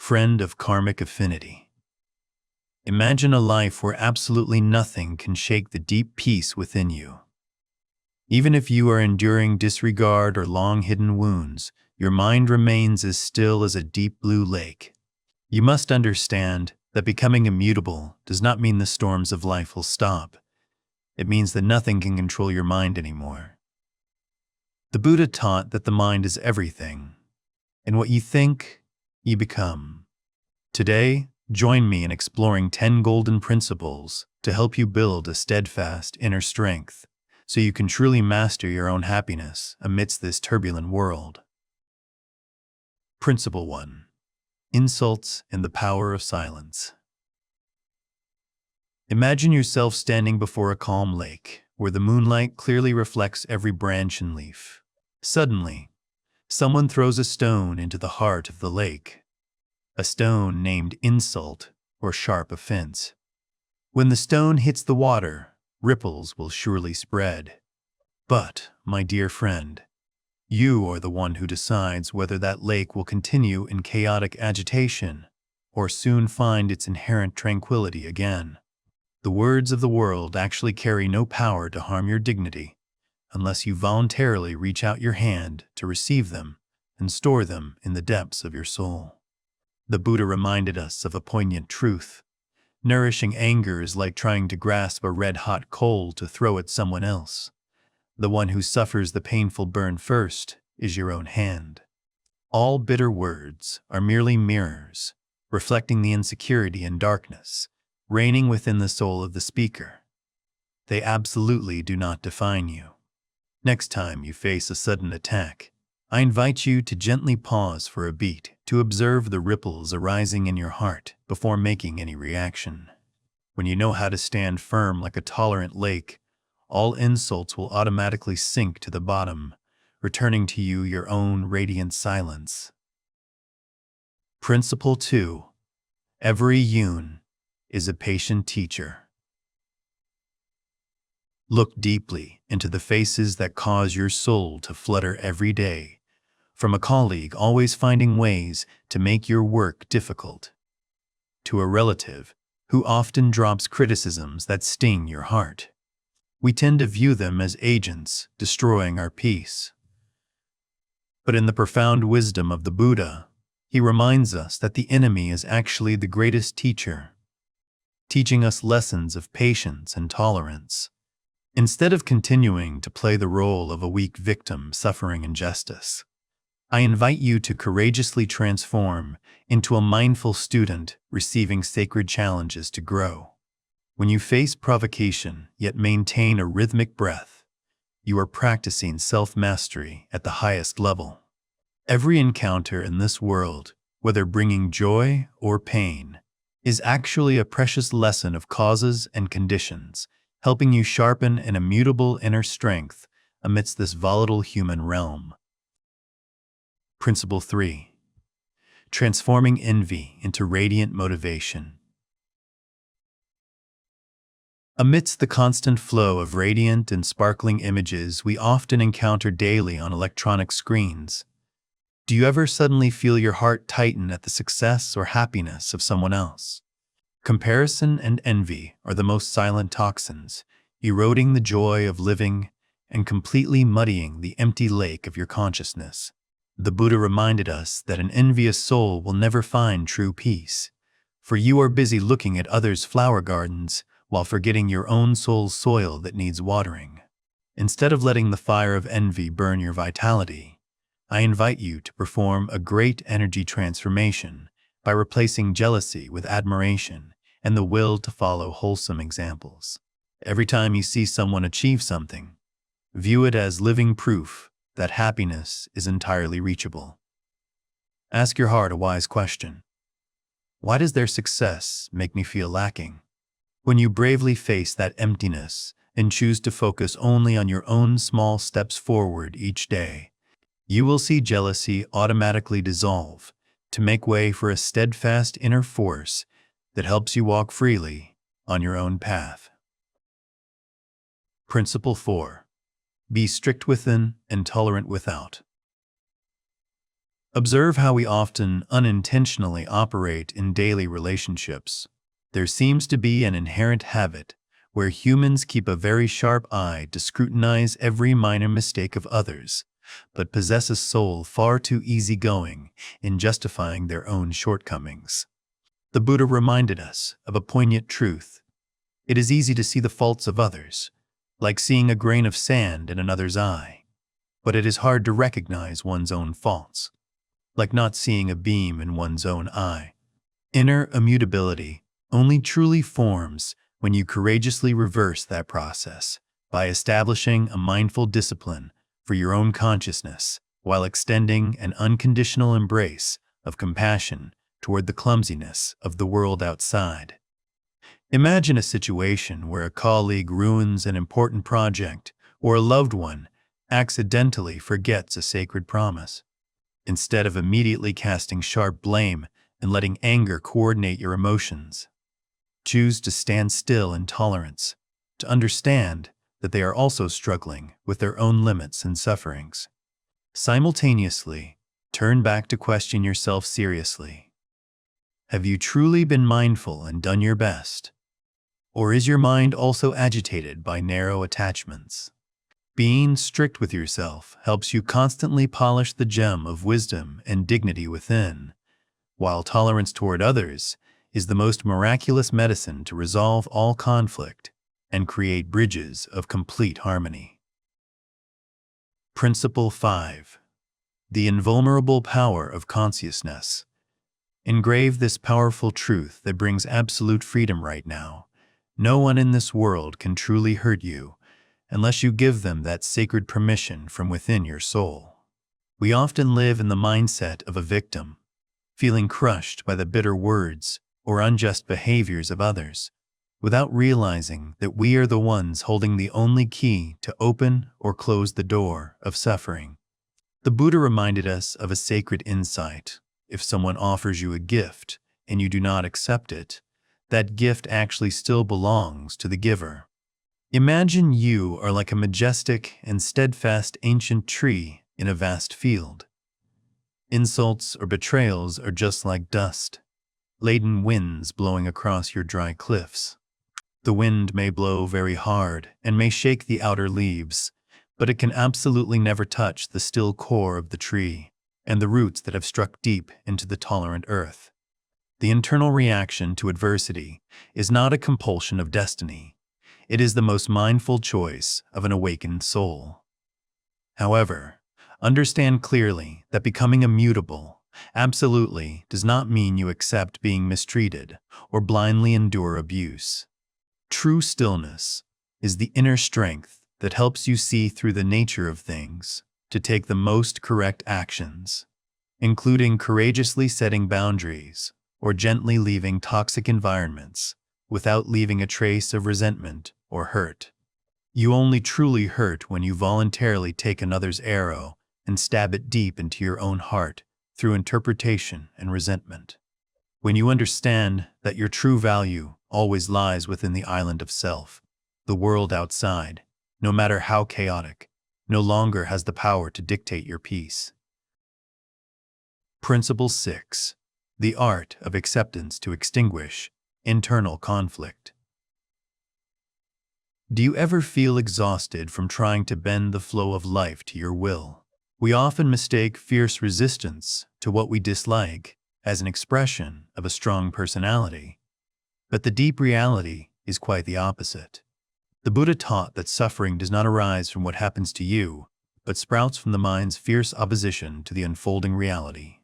friend of karmic affinity. Imagine a life where absolutely nothing can shake the deep peace within you. Even if you are enduring disregard or long-hidden wounds, your mind remains as still as a deep blue lake. You must understand that becoming immutable does not mean the storms of life will stop. It means that nothing can control your mind anymore. The Buddha taught that the mind is everything, and what you think, you become. Today, join me in exploring 10 golden principles to help you build a steadfast inner strength so you can truly master your own happiness amidst this turbulent world. Principle 1. Insults and the power of silence. Imagine yourself standing before a calm lake where the moonlight clearly reflects every branch and leaf. Suddenly, someone throws a stone into the heart of the lake, a stone named insult or sharp offense. When the stone hits the water, ripples will surely spread. But, my dear friend, you are the one who decides whether that lake will continue in chaotic agitation or soon find its inherent tranquility again. The words of the world actually carry no power to harm your dignity unless you voluntarily reach out your hand to receive them and store them in the depths of your soul. The Buddha reminded us of a poignant truth. Nourishing anger is like trying to grasp a red-hot coal to throw at someone else. The one who suffers the painful burn first is your own hand. All bitter words are merely mirrors, reflecting the insecurity and darkness reigning within the soul of the speaker. They absolutely do not define you. Next time you face a sudden attack, I invite you to gently pause for a beat to observe the ripples arising in your heart before making any reaction. When you know how to stand firm like a tolerant lake, all insults will automatically sink to the bottom, returning to you your own radiant silence. Principle 2. Every yun is a patient teacher. Look deeply into the faces that cause your soul to flutter every day, from a colleague always finding ways to make your work difficult, to a relative who often drops criticisms that sting your heart. We tend to view them as agents destroying our peace. But in the profound wisdom of the Buddha, he reminds us that the enemy is actually the greatest teacher, teaching us lessons of patience and tolerance. Instead of continuing to play the role of a weak victim suffering injustice, I invite you to courageously transform into a mindful student receiving sacred challenges to grow. When you face provocation yet maintain a rhythmic breath, you are practicing self-mastery at the highest level. Every encounter in this world, whether bringing joy or pain, is actually a precious lesson of causes and conditions, helping you sharpen an immutable inner strength amidst this volatile human realm. Principle 3. Transforming envy into radiant motivation. Amidst the constant flow of radiant and sparkling images we often encounter daily on electronic screens, do you ever suddenly feel your heart tighten at the success or happiness of someone else? Comparison and envy are the most silent toxins, eroding the joy of living and completely muddying the empty lake of your consciousness. The Buddha reminded us that an envious soul will never find true peace, for you are busy looking at others' flower gardens while forgetting your own soul's soil that needs watering. Instead of letting the fire of envy burn your vitality, I invite you to perform a great energy transformation by replacing jealousy with admiration and the will to follow wholesome examples. Every time you see someone achieve something, view it as living proof that happiness is entirely reachable. Ask your heart a wise question. Why does their success make me feel lacking? When you bravely face that emptiness and choose to focus only on your own small steps forward each day, you will see jealousy automatically dissolve to make way for a steadfast inner force that helps you walk freely on your own path. Principle 4. Be strict within and tolerant without. Observe how we often unintentionally operate in daily relationships. There seems to be an inherent habit where humans keep a very sharp eye to scrutinize every minor mistake of others, but possess a soul far too easygoing in justifying their own shortcomings. The Buddha reminded us of a poignant truth. It is easy to see the faults of others, like seeing a grain of sand in another's eye, but it is hard to recognize one's own faults, like not seeing a beam in one's own eye. Inner immutability only truly forms when you courageously reverse that process by establishing a mindful discipline for your own consciousness while extending an unconditional embrace of compassion toward the clumsiness of the world outside. Imagine a situation where a colleague ruins an important project or a loved one accidentally forgets a sacred promise. Instead of immediately casting sharp blame and letting anger coordinate your emotions, choose to stand still in tolerance, to understand that they are also struggling with their own limits and sufferings. Simultaneously, turn back to question yourself seriously. Have you truly been mindful and done your best? Or is your mind also agitated by narrow attachments? Being strict with yourself helps you constantly polish the gem of wisdom and dignity within, while tolerance toward others is the most miraculous medicine to resolve all conflict and create bridges of complete harmony. Principle 5. The invulnerable power of consciousness. Engrave this powerful truth that brings absolute freedom right now. No one in this world can truly hurt you unless you give them that sacred permission from within your soul. We often live in the mindset of a victim, feeling crushed by the bitter words or unjust behaviors of others, without realizing that we are the ones holding the only key to open or close the door of suffering. The Buddha reminded us of a sacred insight. If someone offers you a gift and you do not accept it, that gift actually still belongs to the giver. Imagine you are like a majestic and steadfast ancient tree in a vast field. Insults or betrayals are just like dust, laden winds blowing across your dry cliffs. The wind may blow very hard and may shake the outer leaves, but it can absolutely never touch the still core of the tree and the roots that have struck deep into the tolerant earth. The internal reaction to adversity is not a compulsion of destiny. It is the most mindful choice of an awakened soul. However, understand clearly that becoming immutable absolutely does not mean you accept being mistreated or blindly endure abuse. True stillness is the inner strength that helps you see through the nature of things to take the most correct actions, including courageously setting boundaries or gently leaving toxic environments without leaving a trace of resentment or hurt. You only truly hurt when you voluntarily take another's arrow and stab it deep into your own heart through interpretation and resentment. When you understand that your true value always lies within the island of self, the world outside, no matter how chaotic, no longer has the power to dictate your peace. Principle 6. The art of acceptance to extinguish internal conflict. Do you ever feel exhausted from trying to bend the flow of life to your will? We often mistake fierce resistance to what we dislike as an expression of a strong personality, but the deep reality is quite the opposite. The Buddha taught that suffering does not arise from what happens to you, but sprouts from the mind's fierce opposition to the unfolding reality.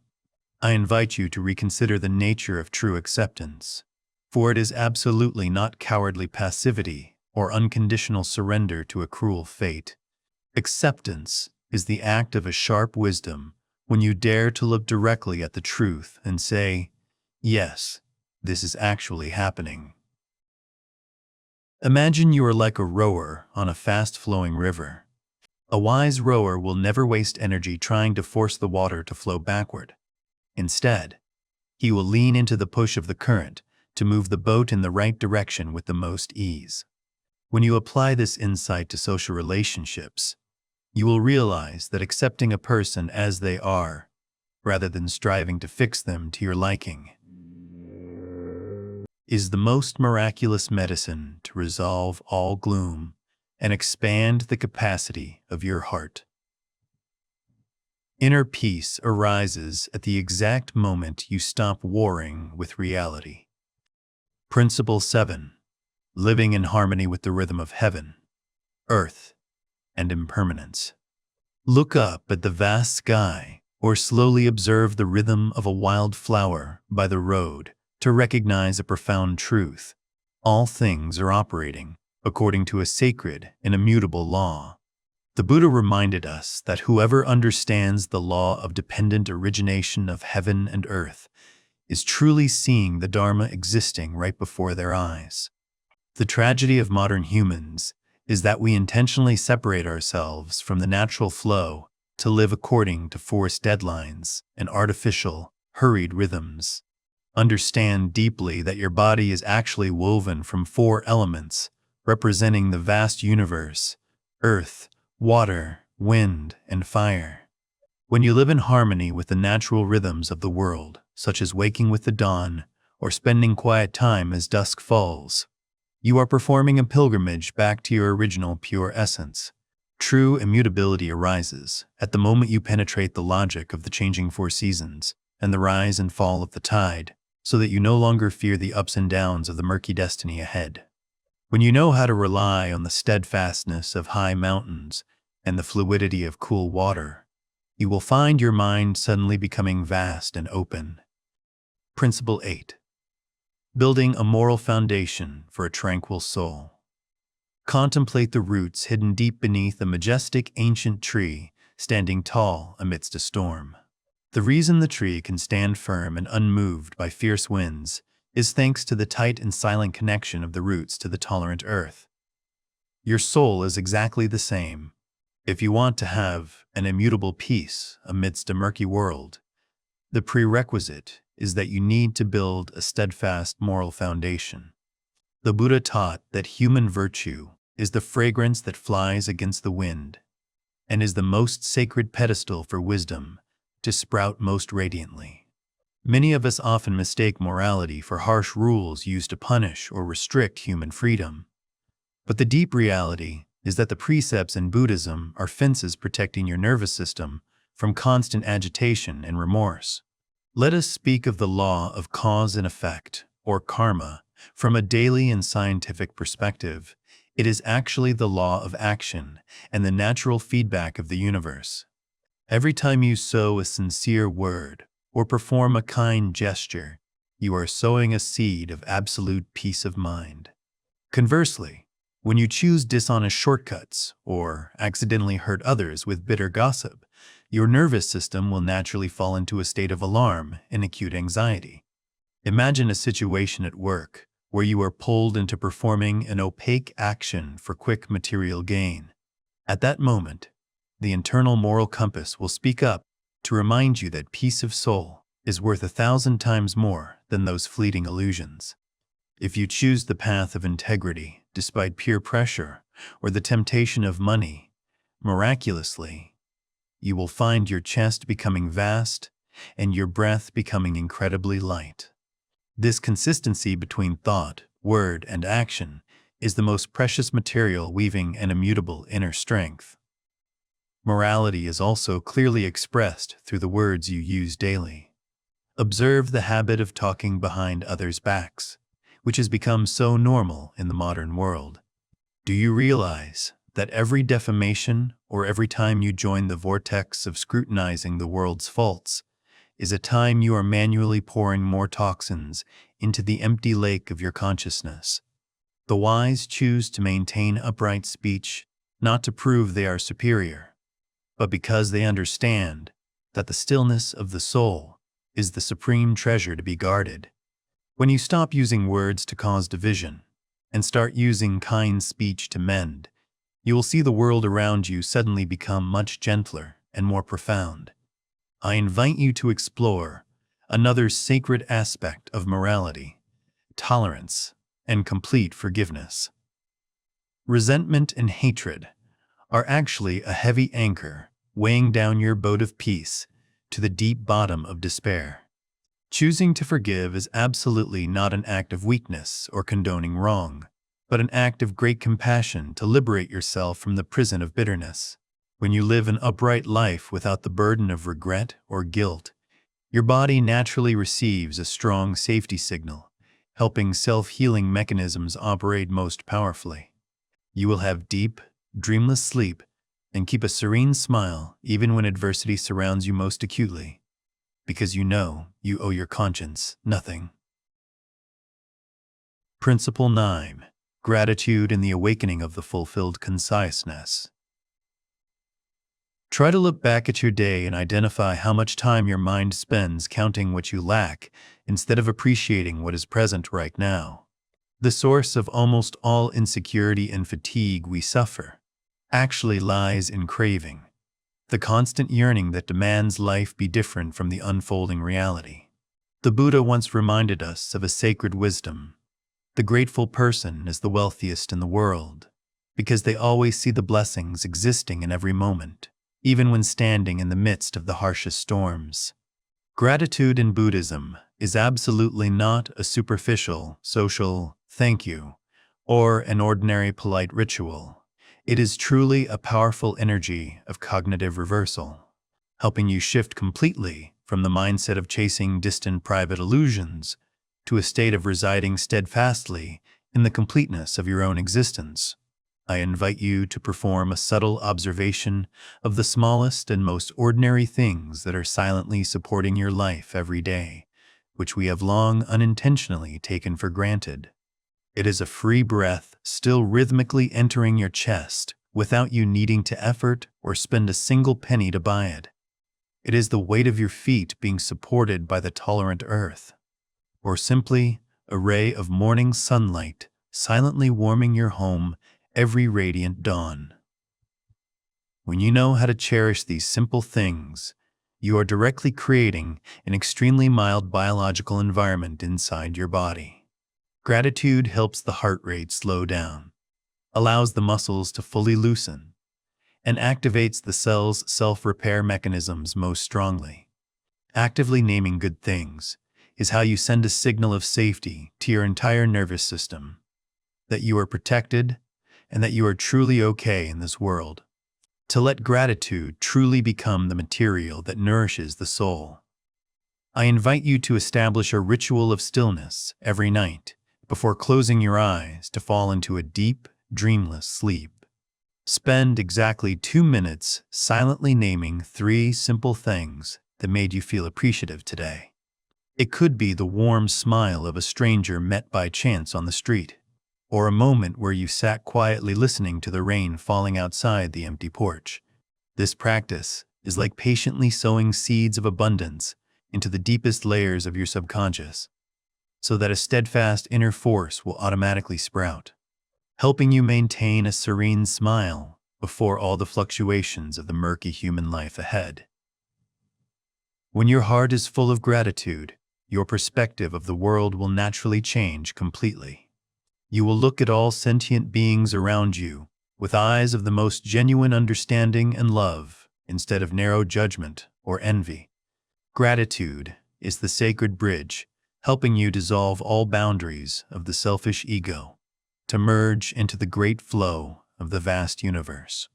I invite you to reconsider the nature of true acceptance, for it is absolutely not cowardly passivity or unconditional surrender to a cruel fate. Acceptance is the act of a sharp wisdom when you dare to look directly at the truth and say, yes, this is actually happening. Imagine you are like a rower on a fast-flowing river. A wise rower will never waste energy trying to force the water to flow backward. Instead, he will lean into the push of the current to move the boat in the right direction with the most ease. When you apply this insight to social relationships, you will realize that accepting a person as they are, rather than striving to fix them to your liking, is the most miraculous medicine to resolve all gloom and expand the capacity of your heart. Inner peace arises at the exact moment you stop warring with reality. Principle 7. Living in harmony with the rhythm of heaven, earth, and impermanence. Look up at the vast sky or slowly observe the rhythm of a wild flower by the road to recognize a profound truth. All things are operating according to a sacred and immutable law. The Buddha reminded us that whoever understands the law of dependent origination of heaven and earth is truly seeing the Dharma existing right before their eyes. The tragedy of modern humans is that we intentionally separate ourselves from the natural flow to live according to forced deadlines and artificial, hurried rhythms. Understand deeply that your body is actually woven from 4 elements, representing the vast universe: earth, water, wind, and fire. When you live in harmony with the natural rhythms of the world, such as waking with the dawn or spending quiet time as dusk falls, you are performing a pilgrimage back to your original pure essence. True immutability arises at the moment you penetrate the logic of the changing 4 seasons and the rise and fall of the tide, so that you no longer fear the ups and downs of the murky destiny ahead. When you know how to rely on the steadfastness of high mountains and the fluidity of cool water, you will find your mind suddenly becoming vast and open. Principle 8. Building a moral foundation for a tranquil soul. Contemplate the roots hidden deep beneath a majestic ancient tree standing tall amidst a storm. The reason the tree can stand firm and unmoved by fierce winds is thanks to the tight and silent connection of the roots to the tolerant earth. Your soul is exactly the same. If you want to have an immutable peace amidst a murky world, the prerequisite is that you need to build a steadfast moral foundation. The Buddha taught that human virtue is the fragrance that flies against the wind and is the most sacred pedestal for wisdom to sprout most radiantly. Many of us often mistake morality for harsh rules used to punish or restrict human freedom. But the deep reality is that the precepts in Buddhism are fences protecting your nervous system from constant agitation and remorse. Let us speak of the law of cause and effect, or karma, from a daily and scientific perspective. It is actually the law of action and the natural feedback of the universe. Every time you sow a sincere word or perform a kind gesture, you are sowing a seed of absolute peace of mind. Conversely, when you choose dishonest shortcuts or accidentally hurt others with bitter gossip, your nervous system will naturally fall into a state of alarm and acute anxiety. Imagine a situation at work where you are pulled into performing an opaque action for quick material gain. At that moment, the internal moral compass will speak up to remind you that peace of soul is worth 1,000 times more than those fleeting illusions. If you choose the path of integrity despite peer pressure or the temptation of money, miraculously, you will find your chest becoming vast and your breath becoming incredibly light. This consistency between thought, word, and action is the most precious material weaving an immutable inner strength. Morality is also clearly expressed through the words you use daily. Observe the habit of talking behind others' backs, which has become so normal in the modern world. Do you realize that every defamation or every time you join the vortex of scrutinizing the world's faults is a time you are manually pouring more toxins into the empty lake of your consciousness? The wise choose to maintain upright speech, not to prove they are superior, but because they understand that the stillness of the soul is the supreme treasure to be guarded. When you stop using words to cause division and start using kind speech to mend, you will see the world around you suddenly become much gentler and more profound. I invite you to explore another sacred aspect of morality: tolerance and complete forgiveness. Resentment and hatred are actually a heavy anchor weighing down your boat of peace to the deep bottom of despair. Choosing to forgive is absolutely not an act of weakness or condoning wrong, but an act of great compassion to liberate yourself from the prison of bitterness. When you live an upright life without the burden of regret or guilt, your body naturally receives a strong safety signal, helping self-healing mechanisms operate most powerfully. You will have deep, dreamless sleep and keep a serene smile even when adversity surrounds you most acutely, because you know you owe your conscience nothing. Principle 9. Gratitude in the awakening of the fulfilled conciseness. Try to look back at your day and identify how much time your mind spends counting what you lack instead of appreciating what is present right now. The source of almost all insecurity and fatigue we suffer actually lies in craving, the constant yearning that demands life be different from the unfolding reality. The Buddha once reminded us of a sacred wisdom. The grateful person is the wealthiest in the world, because they always see the blessings existing in every moment, even when standing in the midst of the harshest storms. Gratitude in Buddhism is absolutely not a superficial, social thank you or an ordinary polite ritual. It is truly a powerful energy of cognitive reversal, helping you shift completely from the mindset of chasing distant private illusions to a state of residing steadfastly in the completeness of your own existence. I invite you to perform a subtle observation of the smallest and most ordinary things that are silently supporting your life every day, which we have long unintentionally taken for granted. It is a free breath still rhythmically entering your chest without you needing to effort or spend a single penny to buy it. It is the weight of your feet being supported by the tolerant earth, or simply a ray of morning sunlight silently warming your home every radiant dawn. When you know how to cherish these simple things, you are directly creating an extremely mild biological environment inside your body. Gratitude helps the heart rate slow down, allows the muscles to fully loosen, and activates the cell's self-repair mechanisms most strongly. Actively naming good things is how you send a signal of safety to your entire nervous system, that you are protected and that you are truly okay in this world. To let gratitude truly become the material that nourishes the soul, I invite you to establish a ritual of stillness every night before closing your eyes to fall into a deep, dreamless sleep. Spend exactly 2 minutes silently naming 3 simple things that made you feel appreciative today. It could be the warm smile of a stranger met by chance on the street, or a moment where you sat quietly listening to the rain falling outside the empty porch. This practice is like patiently sowing seeds of abundance into the deepest layers of your subconscious, so that a steadfast inner force will automatically sprout, helping you maintain a serene smile before all the fluctuations of the murky human life ahead. When your heart is full of gratitude, your perspective of the world will naturally change completely. You will look at all sentient beings around you with eyes of the most genuine understanding and love instead of narrow judgment or envy. Gratitude is the sacred bridge helping you dissolve all boundaries of the selfish ego to merge into the great flow of the vast universe,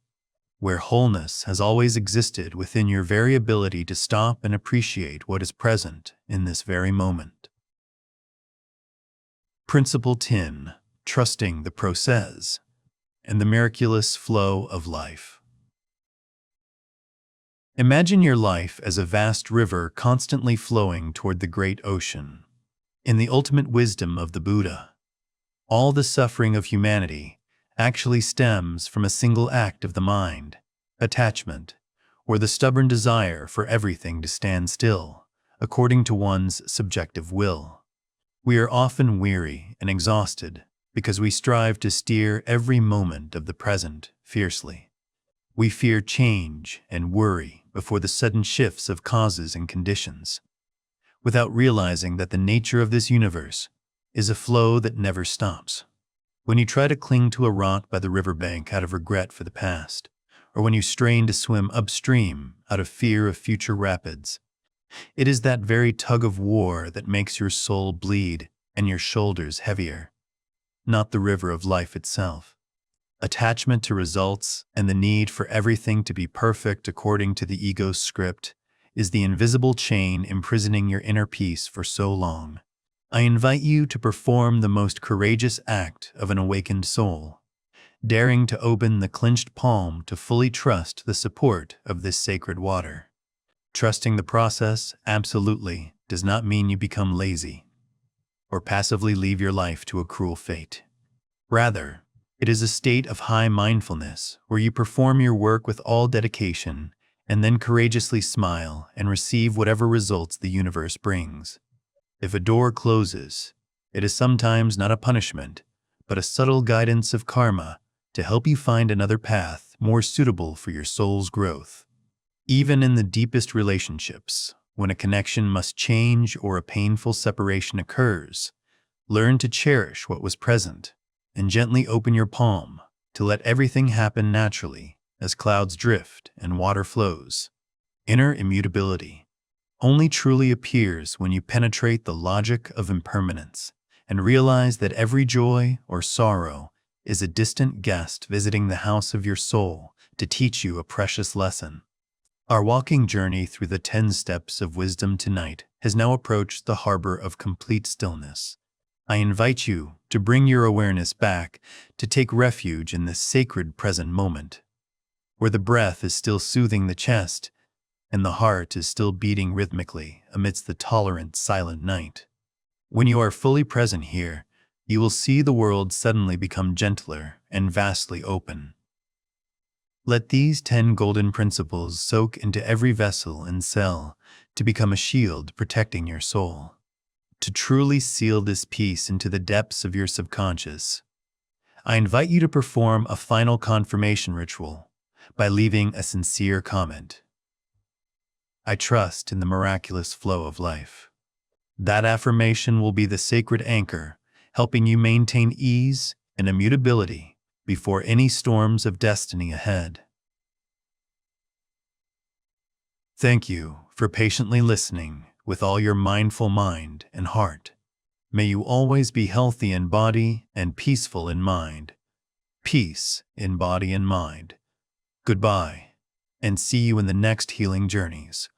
where wholeness has always existed within your very ability to stop and appreciate what is present in this very moment. Principle 10. Trusting the process and the miraculous flow of life. Imagine your life as a vast river constantly flowing toward the great ocean. In the ultimate wisdom of the Buddha, all the suffering of humanity actually stems from a single act of the mind, attachment, or the stubborn desire for everything to stand still, according to one's subjective will. We are often weary and exhausted because we strive to steer every moment of the present fiercely. We fear change and worry before the sudden shifts of causes and conditions, without realizing that the nature of this universe is a flow that never stops. When you try to cling to a rock by the riverbank out of regret for the past, or when you strain to swim upstream out of fear of future rapids, It is that very tug of war that makes your soul bleed and your shoulders heavier, not the river of life itself. Attachment to results and the need for everything to be perfect according to the ego's script is the invisible chain imprisoning your inner peace for so long. I invite you to perform the most courageous act of an awakened soul, daring to open the clenched palm to fully trust the support of this sacred water. Trusting the process absolutely does not mean you become lazy or passively leave your life to a cruel fate. Rather, it is a state of high mindfulness where you perform your work with all dedication and then courageously smile and receive whatever results the universe brings. If a door closes, it is sometimes not a punishment, but a subtle guidance of karma to help you find another path more suitable for your soul's growth. Even in the deepest relationships, when a connection must change or a painful separation occurs, learn to cherish what was present and gently open your palm to let everything happen naturally as clouds drift and water flows. Inner immutability only truly appears when you penetrate the logic of impermanence and realize that every joy or sorrow is a distant guest visiting the house of your soul to teach you a precious lesson. Our walking journey through the 10 steps of wisdom tonight has now approached the harbor of complete stillness. I invite you to bring your awareness back to take refuge in this sacred present moment, where the breath is still soothing the chest and the heart is still beating rhythmically amidst the tolerant, silent night. When you are fully present here, you will see the world suddenly become gentler and vastly open. Let these 10 golden principles soak into every vessel and cell to become a shield protecting your soul. To truly seal this peace into the depths of your subconscious, I invite you to perform a final confirmation ritual by leaving a sincere comment. I trust in the miraculous flow of life. That affirmation will be the sacred anchor, helping you maintain ease and immutability before any storms of destiny ahead. Thank you for patiently listening with all your mindful mind and heart. May you always be healthy in body and peaceful in mind. Peace in body and mind. Goodbye, and see you in the next healing journeys,